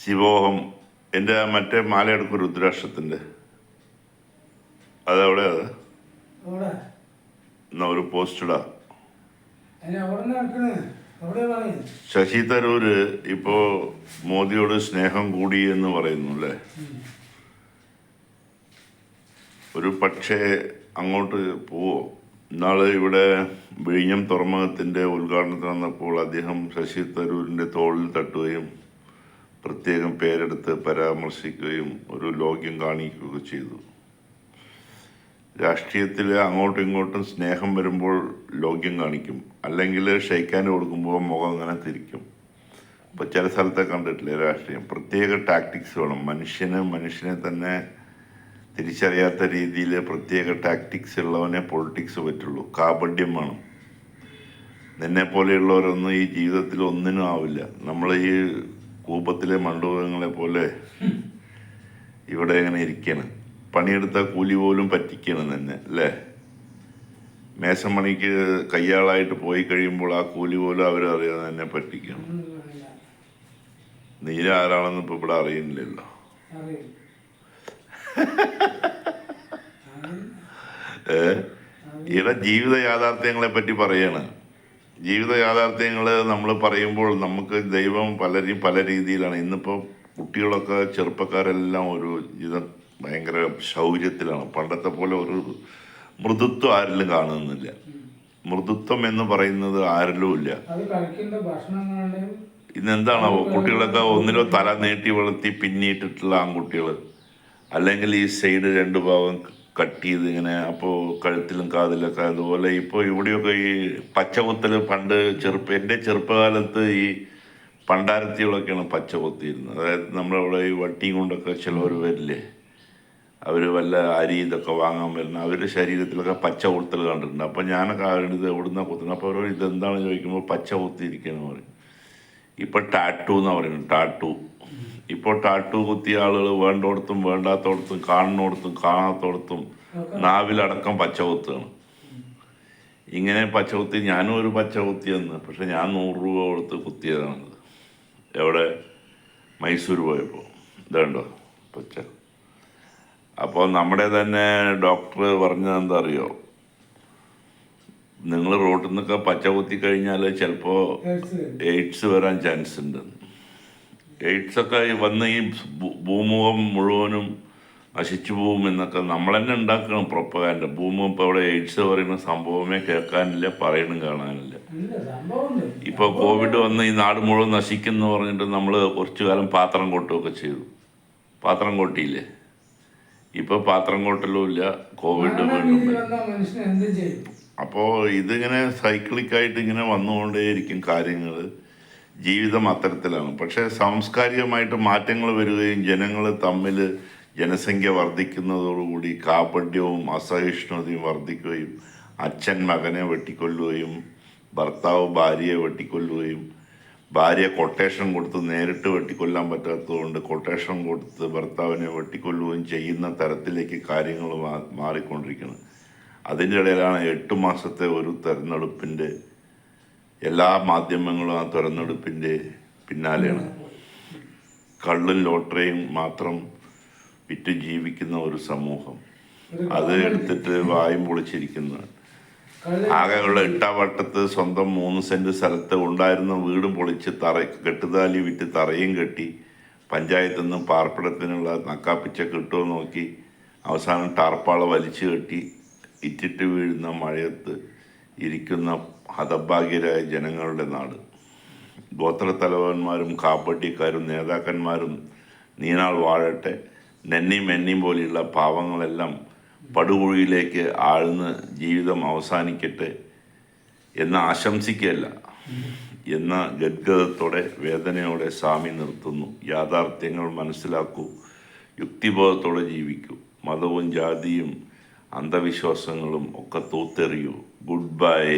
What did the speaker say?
ശിവോഹം എൻ്റെ മറ്റേ മാലയെടുക്കും രുദ്രാക്ഷത്തിൻ്റെ അതെവിടെ അത് എന്നാ ഒരു പോസ്റ്റ് ഇടാ. ശശി തരൂര് ഇപ്പോ മോദിയോട് സ്നേഹം കൂടി എന്ന് പറയുന്നു അല്ലേ? ഒരു പക്ഷേ അങ്ങോട്ട് പോവോ? ഇന്നാള് ഇവിടെ വിഴിഞ്ഞം തുറമുഖത്തിൻ്റെ ഉദ്ഘാടനത്തിന് വന്നപ്പോൾ അദ്ദേഹം ശശി തരൂരിൻ്റെ തോളിൽ തട്ടുകയും പ്രത്യേകം പേരെടുത്ത് പരാമർശിക്കുകയും ഒരു ലോക്യം കാണിക്കുകയൊക്കെ ചെയ്തു. രാഷ്ട്രീയത്തിൽ അങ്ങോട്ടും ഇങ്ങോട്ടും സ്നേഹം വരുമ്പോൾ ലോക്യം കാണിക്കും, അല്ലെങ്കിൽ ഷെയ്ക്കാൻ കൊടുക്കുമ്പോൾ മുഖം അങ്ങനെ തിരിക്കും. ഇപ്പോൾ ചില സ്ഥലത്തെ കണ്ടിട്ടില്ലേ രാഷ്ട്രീയം? പ്രത്യേക ടാക്ടിക്സ് വേണം. മനുഷ്യനെ തന്നെ തിരിച്ചറിയാത്ത രീതിയിൽ പ്രത്യേക ടാക്ടിക്സ് ഉള്ളവനെ പൊളിറ്റിക്സ് പറ്റുള്ളൂ. കാപഢ്യം വേണം. നിന്നെ പോലെയുള്ളവരൊന്നും ഈ ജീവിതത്തിൽ ഒന്നിനും ആവില്ല. നമ്മൾ ഈ കൂപത്തിലെ മണ്ഡപങ്ങളെ പോലെ ഇവിടെ എങ്ങനെ ഇരിക്കണം. പണിയെടുത്ത കൂലി പോലും പറ്റിക്കണം തന്നെ അല്ലേ? മേശം പണിക്ക് കയ്യാളായിട്ട് പോയി കഴിയുമ്പോൾ ആ കൂലി പോലും അവരറിയാതെ തന്നെ പറ്റിക്കണം. നീര ആരാണെന്ന് ഇപ്പൊ ഇവിടെ അറിയുന്നില്ലല്ലോ. ഇവിടെ ജീവിത യാഥാർത്ഥ്യങ്ങളെ പറ്റി പറയാണ്. ജീവിത യാഥാർത്ഥ്യങ്ങൾ നമ്മൾ പറയുമ്പോൾ നമുക്ക് ദൈവം പലരും പല രീതിയിലാണ്. ഇന്നിപ്പോൾ കുട്ടികളൊക്കെ ചെറുപ്പക്കാരെല്ലാം ഒരു ഭയങ്കര ശൗര്യത്തിലാണ്. പണ്ടത്തെ പോലെ ഒരു മൃദുത്വം ആരിലും കാണുന്നില്ല. മൃദുത്വം എന്ന് പറയുന്നത് ആരിലും ഇല്ല. ഇന്നെന്താണോ കുട്ടികളൊക്കെ ഒന്നിലോ തല നീട്ടി വളർത്തി പിന്നിട്ടിട്ടുള്ള ആൺകുട്ടികൾ, അല്ലെങ്കിൽ ഈ സൈഡ് രണ്ട് ഭാഗം കട്ട് ചെയ്ത് ഇങ്ങനെ, അപ്പോൾ കഴുത്തിലും കാതിലൊക്കെ. അതുപോലെ ഇപ്പോൾ ഇവിടെയൊക്കെ ഈ പച്ചകുത്തൽ പണ്ട് എൻ്റെ ചെറുപ്പകാലത്ത് ഈ പണ്ടാരത്തികളൊക്കെയാണ് പച്ച കുത്തിയിരുന്നത്. അതായത് നമ്മളവിടെ ഈ വട്ടിയും കൊണ്ടൊക്കെ ചിലവർ വരില്ലേ, അവർ വല്ല അരി ഇതൊക്കെ വാങ്ങാൻ വരുന്ന അവരുടെ ശരീരത്തിലൊക്കെ പച്ച കുത്തൽ കണ്ടിട്ടുണ്ട്. അപ്പോൾ ഞാനൊക്കെ ഇത് എവിടുന്ന കുത്തുന്നത്. അപ്പോൾ അവർ ഇതെന്താണ് ചോദിക്കുമ്പോൾ പച്ച കുത്തിയിരിക്കുകയെന്ന് പറയും. ഇപ്പോൾ ടാറ്റു എന്നാണ് പറയുന്നത്. ടാറ്റു ഇപ്പോൾ ടാറ്റു കുത്തിയ ആളുകൾ വേണ്ടോടത്തും വേണ്ടാത്തോടത്തും കാണുന്നിടത്തും കാണാത്തോടത്തും നാവിലടക്കം പച്ച കുത്തുകയാണ്. ഇങ്ങനെ പച്ച കുത്തി ഞാനും ഒരു പച്ച കുത്തിയെന്ന്. പക്ഷെ ഞാൻ 100 രൂപ കൊടുത്ത് കുത്തിയതാണത്. എവിടെ? മൈസൂർ പോയപ്പോൾ. ഇതുണ്ടോ പച്ച. അപ്പോൾ നമ്മുടെ തന്നെ ഡോക്ടർ പറഞ്ഞത് എന്താ അറിയോ? നിങ്ങൾ റോട്ടിൽ നിന്നൊക്കെ പച്ച കുത്തി കഴിഞ്ഞാൽ ചിലപ്പോൾ എയ്ഡ്സ് വരാൻ ചാൻസ് ഉണ്ട്. എയ്ഡ്സൊക്കെ വന്ന് ഈ ഭൂമുഖം മുഴുവനും നശിച്ചു പോവും എന്നൊക്കെ നമ്മൾ തന്നെ ഉണ്ടാക്കണം പ്രൊപ്പഗാൻഡ. ഭൂമുഖം ഇപ്പോൾ അവിടെ എയ്ഡ്സ് പറയുന്ന സംഭവമേ കേൾക്കാനില്ല, പറയണം കാണാനില്ല. ഇപ്പോൾ കോവിഡ് വന്ന് ഈ നാട് മുഴുവൻ നശിക്കുന്നു പറഞ്ഞിട്ട് നമ്മൾ കുറച്ചു കാലം പാത്രം കൊട്ടുകയൊക്കെ ചെയ്തു. പാത്രം കൊട്ടിയില്ലേ? ഇപ്പോൾ പാത്രം കൊട്ടലും ഇല്ല, കോവിഡ് വീണ്ടും. അപ്പോൾ ഇതിങ്ങനെ സൈക്ലിക്കായിട്ട് ഇങ്ങനെ വന്നുകൊണ്ടേയിരിക്കും കാര്യങ്ങൾ. ജീവിതം അത്തരത്തിലാണ്. പക്ഷേ സാംസ്കാരികമായിട്ട് മാറ്റങ്ങൾ വരികയും ജനങ്ങൾ തമ്മിൽ ജനസംഖ്യ വർദ്ധിക്കുന്നതോടുകൂടി കാപഢ്യവും അസഹിഷ്ണുതയും വർദ്ധിക്കുകയും അച്ഛൻ മകനെ വെട്ടിക്കൊല്ലുകയും ഭർത്താവ് ഭാര്യയെ വെട്ടിക്കൊല്ലുകയും ഭാര്യ കൊട്ടേഷൻ കൊടുത്ത് നേരിട്ട് വെട്ടിക്കൊല്ലാൻ പറ്റാത്തതുകൊണ്ട് കൊട്ടേഷൻ കൊടുത്ത് ഭർത്താവിനെ വെട്ടിക്കൊല്ലുകയും ചെയ്യുന്ന തരത്തിലേക്ക് കാര്യങ്ങൾ മാറിക്കൊണ്ടിരിക്കുന്നത്. അതിൻ്റെ ഇടയിലാണ് 8 മാസത്തെ ഒരു തെരഞ്ഞെടുപ്പിൻ്റെ എല്ലാ മാധ്യമങ്ങളും ആ തെരഞ്ഞെടുപ്പിൻ്റെ പിന്നാലെയാണ്. കള്ളും ലോട്ടറിയും മാത്രം വിറ്റ് ജീവിക്കുന്ന ഒരു സമൂഹം, അത് എടുത്തിട്ട് വായും പൊളിച്ചിരിക്കുന്നത്. ആകെയുള്ള ഇട്ടാവട്ടത്ത് സ്വന്തം 3 സെൻറ്റ് സ്ഥലത്ത് ഉണ്ടായിരുന്ന വീടും പൊളിച്ച് കെട്ടുതാലി വിറ്റ് തറയും കെട്ടി പഞ്ചായത്തിൽ നിന്ന് പാർപ്പിടത്തിനുള്ള നക്കാപ്പിച്ച കിട്ടുമോ നോക്കി അവസാനം ടാർപ്പാള വലിച്ചു കെട്ടി ഇറ്റിട്ട് വീഴുന്ന മഴയത്ത് ഇരിക്കുന്ന ഹതഭാഗ്യരായ ജനങ്ങളുടെ നാട്. ഗോത്രത്തലവന്മാരും കാപ്പട്ടിക്കാരും നേതാക്കന്മാരും നീനാൾ വാഴട്ടെ, നെന്നിയും മെന്നിയും പോലെയുള്ള പാവങ്ങളെല്ലാം പടുകുഴിയിലേക്ക് ആഴ്ന്ന് ജീവിതം അവസാനിക്കട്ടെ എന്ന് ആശംസിക്കുകയല്ല, എന്ന ഗദ്ഗതത്തോടെ വേദനയോടെ സ്വാമി നിർത്തുന്നു. യാഥാർത്ഥ്യങ്ങൾ മനസ്സിലാക്കൂ, യുക്തിബോധത്തോടെ ജീവിക്കൂ, മതവും ജാതിയും അന്ധവിശ്വാസങ്ങളും ഒക്കെ തൂത്തെറിയൂ. Good bye.